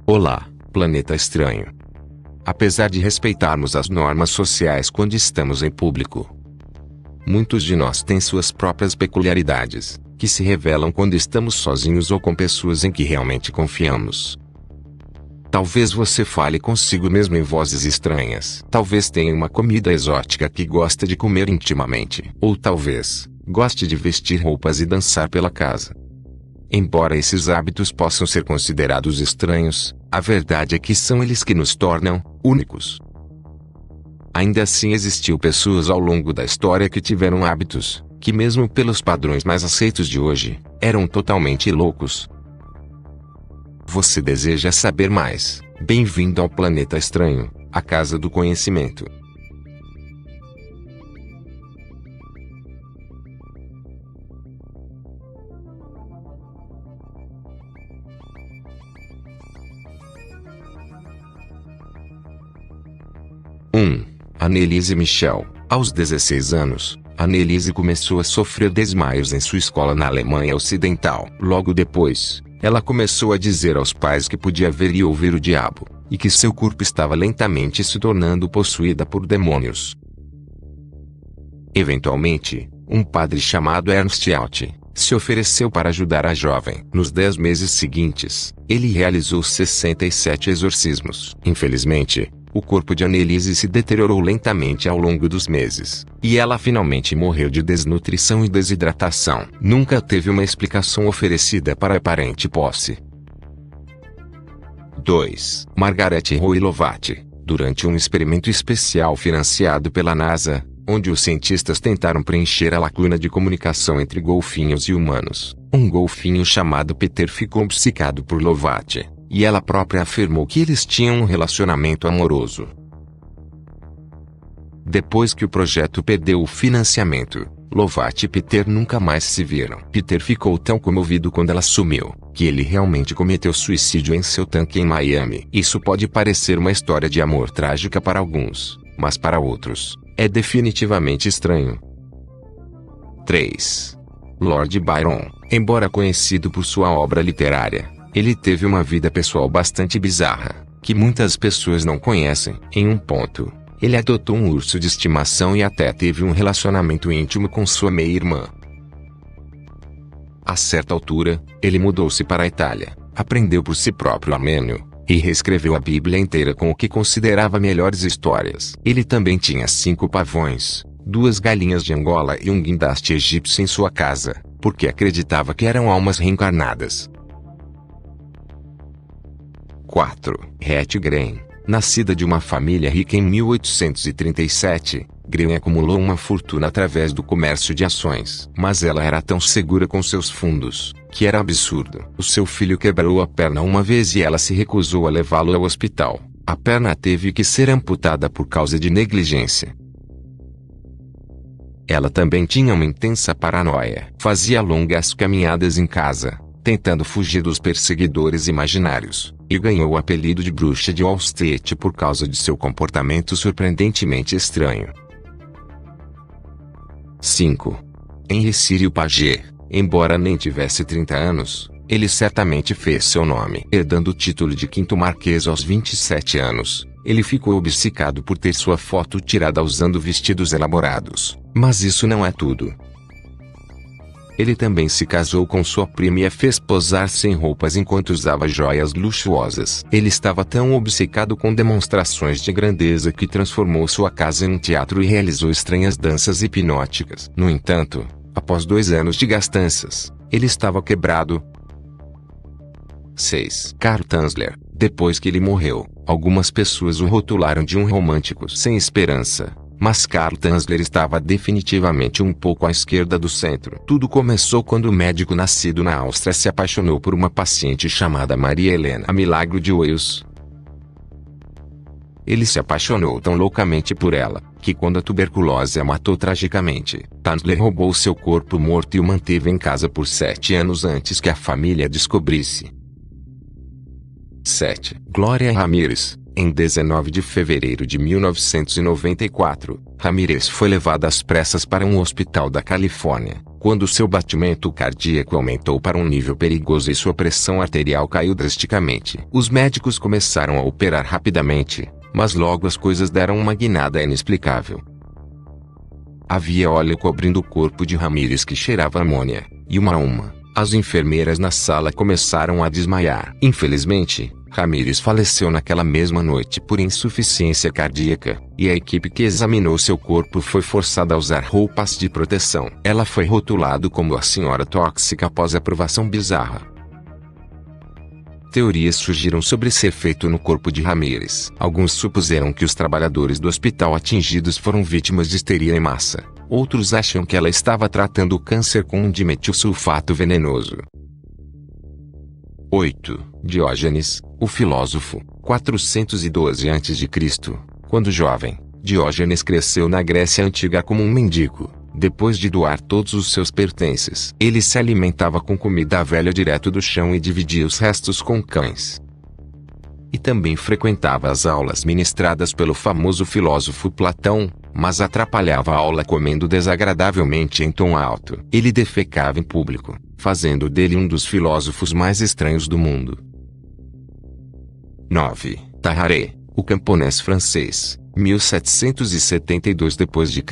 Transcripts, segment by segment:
Olá, planeta estranho. Apesar de respeitarmos as normas sociais quando estamos em público, muitos de nós têm suas próprias peculiaridades, que se revelam quando estamos sozinhos ou com pessoas em que realmente confiamos. Talvez você fale consigo mesmo em vozes estranhas. Talvez tenha uma comida exótica que gosta de comer intimamente. Ou talvez goste de vestir roupas e dançar pela casa. Embora esses hábitos possam ser considerados estranhos, a verdade é que são eles que nos tornam únicos. Ainda assim existiu pessoas ao longo da história que tiveram hábitos, que mesmo pelos padrões mais aceitos de hoje, eram totalmente loucos. Você deseja saber mais? Bem-vindo ao Planeta Estranho, a casa do conhecimento. Annelise Michel. Aos 16 anos, Annelise começou a sofrer desmaios em sua escola na Alemanha Ocidental. Logo depois, ela começou a dizer aos pais que podia ver e ouvir o diabo, e que seu corpo estava lentamente se tornando possuída por demônios. Eventualmente, um padre chamado Ernst Alt se ofereceu para ajudar a jovem. Nos 10 meses seguintes, ele realizou 67 exorcismos. Infelizmente, o corpo de Annelise se deteriorou lentamente ao longo dos meses, e ela finalmente morreu de desnutrição e desidratação. Nunca teve uma explicação oferecida para a aparente posse. 2. Margaret Roy Lovatt. Durante um experimento especial financiado pela NASA, onde os cientistas tentaram preencher a lacuna de comunicação entre golfinhos e humanos, um golfinho chamado Peter ficou obcecado por Lovatt, e ela própria afirmou que eles tinham um relacionamento amoroso. Depois que o projeto perdeu o financiamento, Lovatt e Peter nunca mais se viram. Peter ficou tão comovido quando ela sumiu, que ele realmente cometeu suicídio em seu tanque em Miami. Isso pode parecer uma história de amor trágica para alguns, mas para outros, é definitivamente estranho. 3. Lord Byron. Embora conhecido por sua obra literária, ele teve uma vida pessoal bastante bizarra, que muitas pessoas não conhecem. Em um ponto, ele adotou um urso de estimação e até teve um relacionamento íntimo com sua meia-irmã. A certa altura, ele mudou-se para a Itália, aprendeu por si próprio armênio, e reescreveu a Bíblia inteira com o que considerava melhores histórias. Ele também tinha 5 pavões, 2 galinhas de Angola e um guindaste egípcio em sua casa, porque acreditava que eram almas reencarnadas. 4. Hattie Green. Nascida de uma família rica em 1837, Green acumulou uma fortuna através do comércio de ações. Mas ela era tão segura com seus fundos, que era absurdo. O seu filho quebrou a perna uma vez e ela se recusou a levá-lo ao hospital. A perna teve que ser amputada por causa de negligência. Ela também tinha uma intensa paranoia. Fazia longas caminhadas em casa, tentando fugir dos perseguidores imaginários, e ganhou o apelido de Bruxa de Wall Street por causa de seu comportamento surpreendentemente estranho. 5. Henri Círio Paget. Embora nem tivesse 30 anos, ele certamente fez seu nome. Herdando o título de 5º Marquês aos 27 anos, ele ficou obcecado por ter sua foto tirada usando vestidos elaborados. Mas isso não é tudo. Ele também se casou com sua prima e a fez posar sem roupas enquanto usava joias luxuosas. Ele estava tão obcecado com demonstrações de grandeza que transformou sua casa em um teatro e realizou estranhas danças hipnóticas. No entanto, após 2 anos de gastanças, ele estava quebrado. 6. Karl Tanzler. Depois que ele morreu, algumas pessoas o rotularam de um romântico sem esperança. Mas Karl Tanzler estava definitivamente um pouco à esquerda do centro. Tudo começou quando o médico nascido na Áustria se apaixonou por uma paciente chamada Maria Helena Milagro de Wales. Ele se apaixonou tão loucamente por ela, que quando a tuberculose a matou tragicamente, Tanzler roubou seu corpo morto e o manteve em casa por 7 anos antes que a família descobrisse. 7. Glória Ramírez. Em 19 de fevereiro de 1994, Ramírez foi levado às pressas para um hospital da Califórnia, quando seu batimento cardíaco aumentou para um nível perigoso e sua pressão arterial caiu drasticamente. Os médicos começaram a operar rapidamente, mas logo as coisas deram uma guinada inexplicável. Havia óleo cobrindo o corpo de Ramírez que cheirava a amônia, e uma a uma, as enfermeiras na sala começaram a desmaiar. Infelizmente, Ramírez faleceu naquela mesma noite por insuficiência cardíaca, e a equipe que examinou seu corpo foi forçada a usar roupas de proteção. Ela foi rotulada como a senhora tóxica após aprovação bizarra. Teorias surgiram sobre esse efeito no corpo de Ramírez. Alguns supuseram que os trabalhadores do hospital atingidos foram vítimas de histeria em massa. Outros acham que ela estava tratando o câncer com um dimetilsulfato venenoso. 8. Diógenes, o filósofo, 412 a.C. Quando jovem, Diógenes cresceu na Grécia Antiga como um mendigo, depois de doar todos os seus pertences. Ele se alimentava com comida velha direto do chão e dividia os restos com cães. E também frequentava as aulas ministradas pelo famoso filósofo Platão, mas atrapalhava a aula comendo desagradavelmente em tom alto. Ele defecava em público, fazendo dele um dos filósofos mais estranhos do mundo. 9. Taharé, o camponês francês, 1772 d.C.,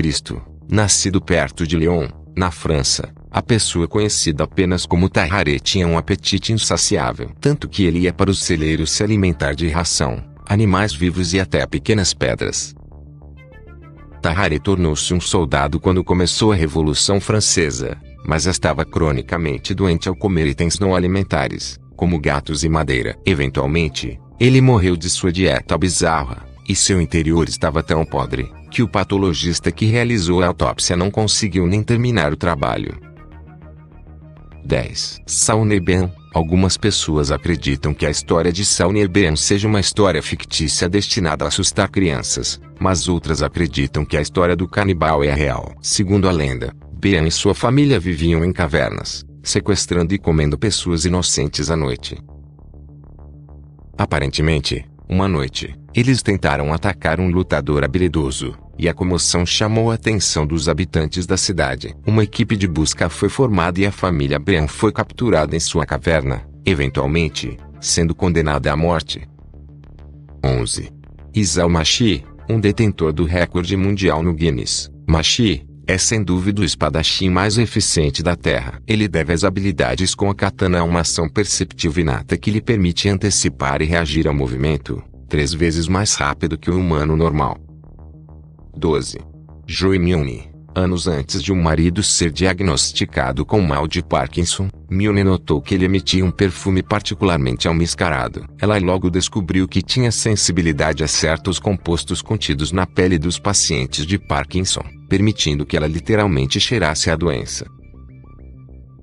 nascido perto de Lyon, na França. A pessoa conhecida apenas como Taharé tinha um apetite insaciável, tanto que ele ia para os celeiros se alimentar de ração, animais vivos e até pequenas pedras. Taharé tornou-se um soldado quando começou a Revolução Francesa, mas estava cronicamente doente ao comer itens não alimentares, como gatos e madeira. Eventualmente, ele morreu de sua dieta bizarra, e seu interior estava tão podre, que o patologista que realizou a autópsia não conseguiu nem terminar o trabalho. 10. Saúl-Nebean. Algumas pessoas acreditam que a história de Saúl-Nebean seja uma história fictícia destinada a assustar crianças, mas outras acreditam que a história do canibal é a real. Segundo a lenda, Bean e sua família viviam em cavernas, sequestrando e comendo pessoas inocentes à noite. Aparentemente, uma noite, eles tentaram atacar um lutador habilidoso, e a comoção chamou a atenção dos habitantes da cidade. Uma equipe de busca foi formada e a família Bean foi capturada em sua caverna, eventualmente, sendo condenada à morte. 11. Isao Machi, um detentor do recorde mundial no Guinness. Machi é sem dúvida o espadachim mais eficiente da Terra. Ele deve as habilidades com a katana a uma ação perceptiva inata que lhe permite antecipar e reagir ao movimento, 3 vezes mais rápido que o humano normal. 12. Joe Milne. Anos antes de um marido ser diagnosticado com mal de Parkinson, Milne notou que ele emitia um perfume particularmente almiscarado. Ela logo descobriu que tinha sensibilidade a certos compostos contidos na pele dos pacientes de Parkinson, permitindo que ela literalmente cheirasse a doença.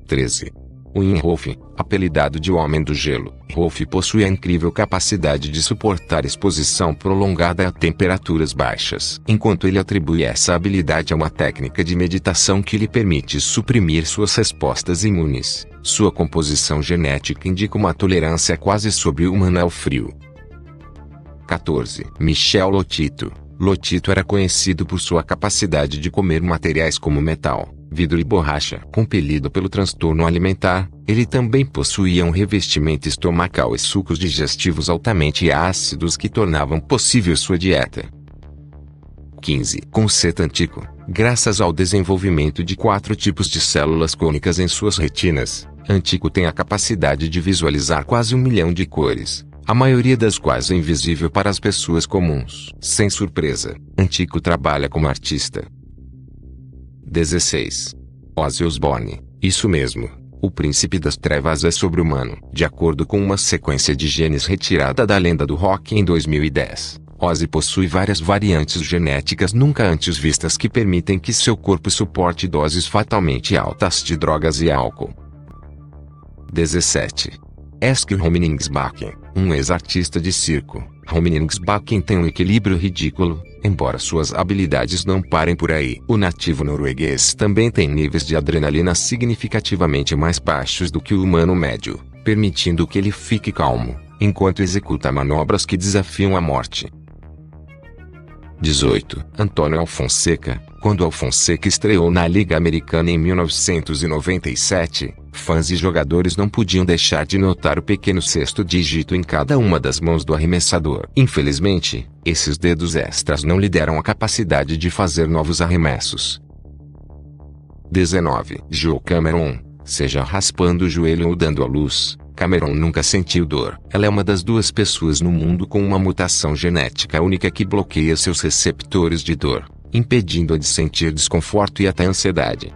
13. Wim Hof, apelidado de Homem do Gelo. Hof possui a incrível capacidade de suportar exposição prolongada a temperaturas baixas, enquanto ele atribui essa habilidade a uma técnica de meditação que lhe permite suprimir suas respostas imunes. Sua composição genética indica uma tolerância quase sobre-humana ao frio. 14. Michel Lotito. Lotito era conhecido por sua capacidade de comer materiais como metal, vidro e borracha. Compelido pelo transtorno alimentar, ele também possuía um revestimento estomacal e sucos digestivos altamente ácidos que tornavam possível sua dieta. 15. Conceito Antico. Graças ao desenvolvimento de 4 tipos de células cônicas em suas retinas, Antico tem a capacidade de visualizar quase 1 milhão de cores, a maioria das quais é invisível para as pessoas comuns. Sem surpresa, Antico trabalha como artista. 16. Ozzy Osbourne. Isso mesmo. O príncipe das trevas é sobre-humano. De acordo com uma sequência de genes retirada da lenda do rock em 2010, Ozzy possui várias variantes genéticas nunca antes vistas que permitem que seu corpo suporte doses fatalmente altas de drogas e álcool. 17. Eskil Romingsbakken. Um ex-artista de circo, Romingsbakken tem um equilíbrio ridículo, embora suas habilidades não parem por aí. O nativo norueguês também tem níveis de adrenalina significativamente mais baixos do que o humano médio, permitindo que ele fique calmo, enquanto executa manobras que desafiam a morte. 18. Antônio Alfonseca. Quando Alfonseca estreou na Liga Americana em 1997, fãs e jogadores não podiam deixar de notar o pequeno sexto dígito em cada uma das mãos do arremessador. Infelizmente, esses dedos extras não lhe deram a capacidade de fazer novos arremessos. 19. Joe Cameron. Seja raspando o joelho ou dando à luz, Cameron nunca sentiu dor. Ela é uma das 2 pessoas no mundo com uma mutação genética única que bloqueia seus receptores de dor, impedindo-a de sentir desconforto e até ansiedade.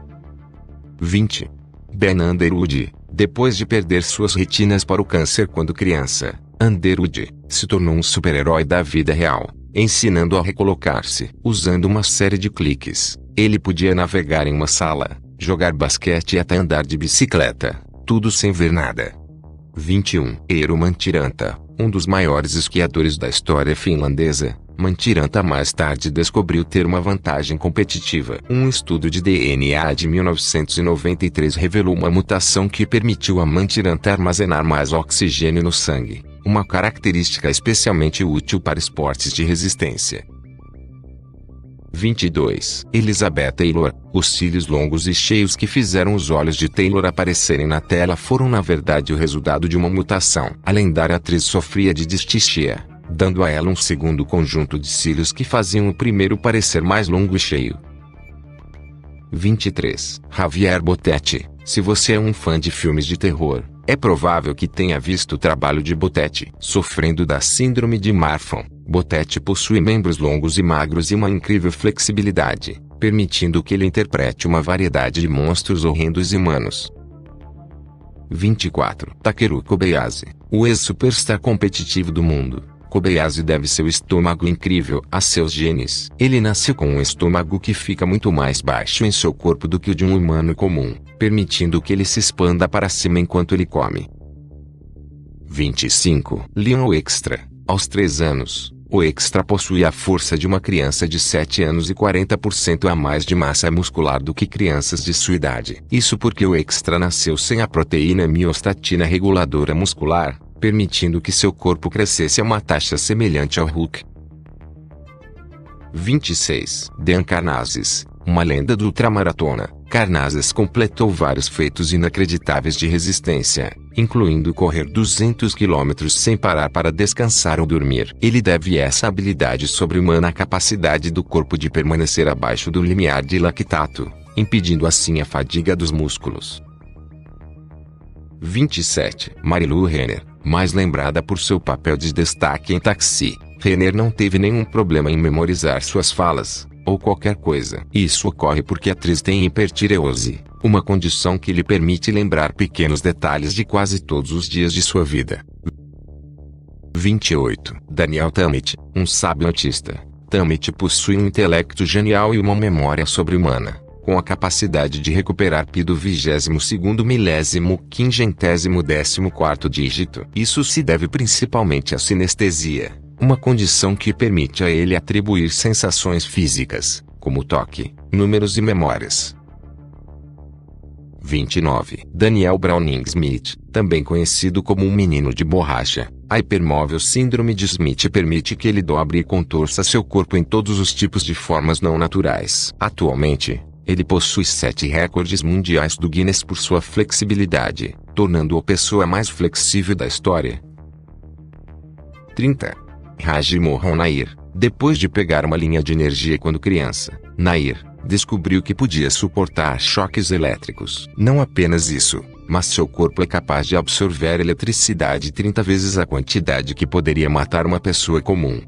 20. Ben Underwood. Depois de perder suas retinas para o câncer quando criança, Underwood se tornou um super-herói da vida real, ensinando a recolocar-se. Usando uma série de cliques, ele podia navegar em uma sala, jogar basquete e até andar de bicicleta, tudo sem ver nada. 21. Eero Mantiranta. Um dos maiores esquiadores da história finlandesa, Mantiranta mais tarde descobriu ter uma vantagem competitiva. Um estudo de DNA de 1993 revelou uma mutação que permitiu a Mantiranta armazenar mais oxigênio no sangue, uma característica especialmente útil para esportes de resistência. 22. Elizabeth Taylor. Os cílios longos e cheios que fizeram os olhos de Taylor aparecerem na tela foram na verdade o resultado de uma mutação. A lendária atriz sofria de disticía, dando a ela um segundo conjunto de cílios que faziam o primeiro parecer mais longo e cheio. 23. Javier Botetti. Se você é um fã de filmes de terror, é provável que tenha visto o trabalho de Botetti. Sofrendo da síndrome de Marfan, Botetti possui membros longos e magros e uma incrível flexibilidade, permitindo que ele interprete uma variedade de monstros horrendos e humanos. 24. Takeru Kobayashi. O ex-superstar competitivo do mundo, Kobayashi deve seu estômago incrível a seus genes. Ele nasceu com um estômago que fica muito mais baixo em seu corpo do que o de um humano comum, permitindo que ele se expanda para cima enquanto ele come. 25. Leon Extra. Aos 3 anos, o Extra possui a força de uma criança de 7 anos e 40% a mais de massa muscular do que crianças de sua idade. Isso porque o Extra nasceu sem a proteína miostatina reguladora muscular, permitindo que seu corpo crescesse a uma taxa semelhante ao Hulk. 26. Dean Karnazes. Uma lenda do ultramaratona, Karnazes completou vários feitos inacreditáveis de resistência, incluindo correr 200 km sem parar para descansar ou dormir. Ele deve essa habilidade sobre-humana à capacidade do corpo de permanecer abaixo do limiar de lactato, impedindo assim a fadiga dos músculos. 27. Marilu Henner. Mais lembrada por seu papel de destaque em Taxi, Henner não teve nenhum problema em memorizar suas falas, ou qualquer coisa. Isso ocorre porque a atriz tem hipertireose, uma condição que lhe permite lembrar pequenos detalhes de quase todos os dias de sua vida. 28. Daniel Tammet. Um sábio autista, Tammet possui um intelecto genial e uma memória sobre-humana, com a capacidade de recuperar pi do 22º milésimo quingentésimo 14º dígito. Isso se deve principalmente à sinestesia, uma condição que permite a ele atribuir sensações físicas, como toque, números e memórias. 29. Daniel Browning Smith. Também conhecido como um menino de borracha, a hipermóvel síndrome de Smith permite que ele dobre e contorça seu corpo em todos os tipos de formas não naturais. Atualmente, ele possui 7 recordes mundiais do Guinness por sua flexibilidade, tornando-o a pessoa mais flexível da história. 30. Raji Mohan Nair. Depois de pegar uma linha de energia quando criança, Nair descobriu que podia suportar choques elétricos. Não apenas isso, mas seu corpo é capaz de absorver eletricidade 30 vezes a quantidade que poderia matar uma pessoa comum.